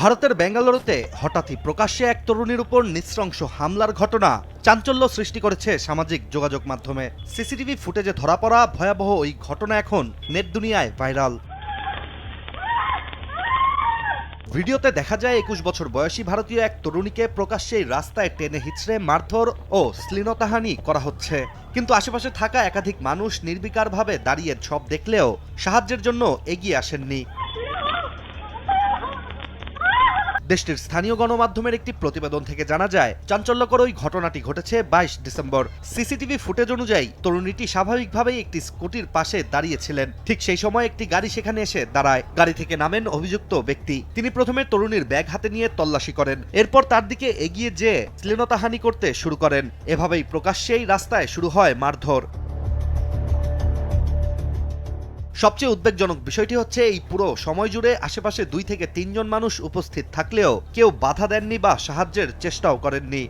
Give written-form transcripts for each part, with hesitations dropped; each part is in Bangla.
ভারতের বেঙ্গালুরুতে হঠাৎই প্রকাশ্যে এক তরুণীর উপর নৃশংস হামলার ঘটনা চাঞ্চল্য সৃষ্টি করেছে সামাজিক যোগাযোগ মাধ্যমে। সিসিটিভি ফুটেজে ধরা পড়া ভয়াবহ ওই ঘটনা এখন নেট দুনিয়ায় ভাইরাল। ভিডিওতে দেখা যায় ২১ বছর বয়সী ভারতীয় এক তরুণীকে প্রকাশ্যেই রাস্তায় টেনে হিচড়ে মারধর ও শ্লীলতাহানি করা হচ্ছে। কিন্তু আশেপাশে থাকা একাধিক মানুষ নির্বিকারভাবে দাঁড়িয়ে সব দেখলেও সাহায্যের জন্য এগিয়ে আসেননি। দেশটির স্থানীয় গণমাধ্যমের একটি প্রতিবেদন থেকে জানা যায়, চাঞ্চল্যকর ওই ঘটনাটি ঘটেছে ২২ ডিসেম্বর। সিসিটিভি ফুটেজ অনুযায়ী তরুণীটি স্বাভাবিকভাবেই একটি স্কুটির পাশে দাঁড়িয়েছিলেন। ঠিক সেই সময় একটি গাড়ি সেখানে এসে দাঁড়ায়। গাড়ি থেকে নামেন অভিযুক্ত ব্যক্তি। তিনি প্রথমে তরুণীর ব্যাগ হাতে নিয়ে তল্লাশি করেন, এরপর তার দিকে এগিয়ে যেয়ে শ্লীলতাহানি করতে শুরু করেন। এভাবেই প্রকাশ্যেই রাস্তায় শুরু হয় মারধর। সবচেয়ে উদ্বেগজনক বিষয়টি হচ্ছে, এই পুরো সময় জুড়ে আশেপাশে ২ থেকে ৩ জন মানুষ উপস্থিত থাকলেও কেউ বাধা দেননি বা সাহায্যের চেষ্টাও করেননি।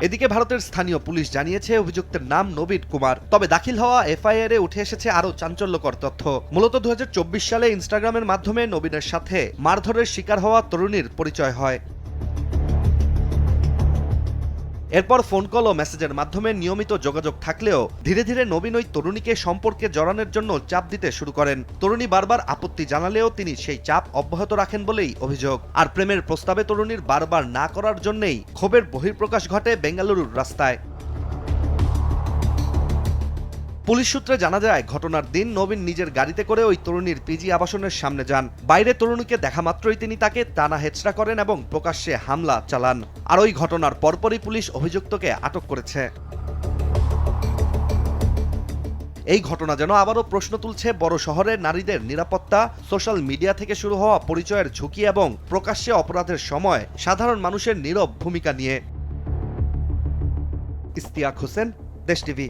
এদিকে ভারতের স্থানীয় পুলিশ জানিয়েছে অভিযুক্তের নাম নবীন কুমার। তবে দাখিল হওয়া এফআইআর এ উঠে এসেছে আরও চাঞ্চল্যকর তথ্য। মূলত ২০২৪ সালে ইনস্টাগ্রামের মাধ্যমে নবীনের সাথে মারধরের শিকার হওয়া তরুণীর পরিচয় হয়। এরপর ফোন কল ও মেসেজের মাধ্যমে নিয়মিত যোগাযোগ থাকলেও ধীরে ধীরে নবীন ওই তরুণীকে সম্পর্কে জড়ানোর জন্য চাপ দিতে শুরু করেন। তরুণী বারবার আপত্তি জানালেও তিনি সেই চাপ অব্যাহত রাখেন বলেই অভিযোগ। আর প্রেমের প্রস্তাবে তরুণীর বারবার না করার জন্যই ক্ষোভের বহিঃপ্রকাশ ঘটে বেঙ্গালুরুর রাস্তায়। পুলিশ সূত্রে জানা যায়, ঘটনার দিন নবীন নিজের গাড়িতে করে ওই তরুণীর পিজি আবাসনের সামনে যান। বাইরে তরুণীকে দেখা মাত্রই তিনি তাকে টানা হেঁচড়া করেন এবং প্রকাশ্যে হামলা চালান। আর ওই ঘটনার পরপরই পুলিশ অভিযুক্তকে আটক করেছে। এই ঘটনা যেন আবারও প্রশ্ন তুলছে বড় শহরের নারীদের নিরাপত্তা, সোশ্যাল মিডিয়া থেকে শুরু হওয়া পরিচয়ের ঝুঁকি এবং প্রকাশ্যে অপরাধের সময় সাধারণ মানুষের নীরব ভূমিকা নিয়ে। ইশতিয়াক হোসেন, দেশ টিভি।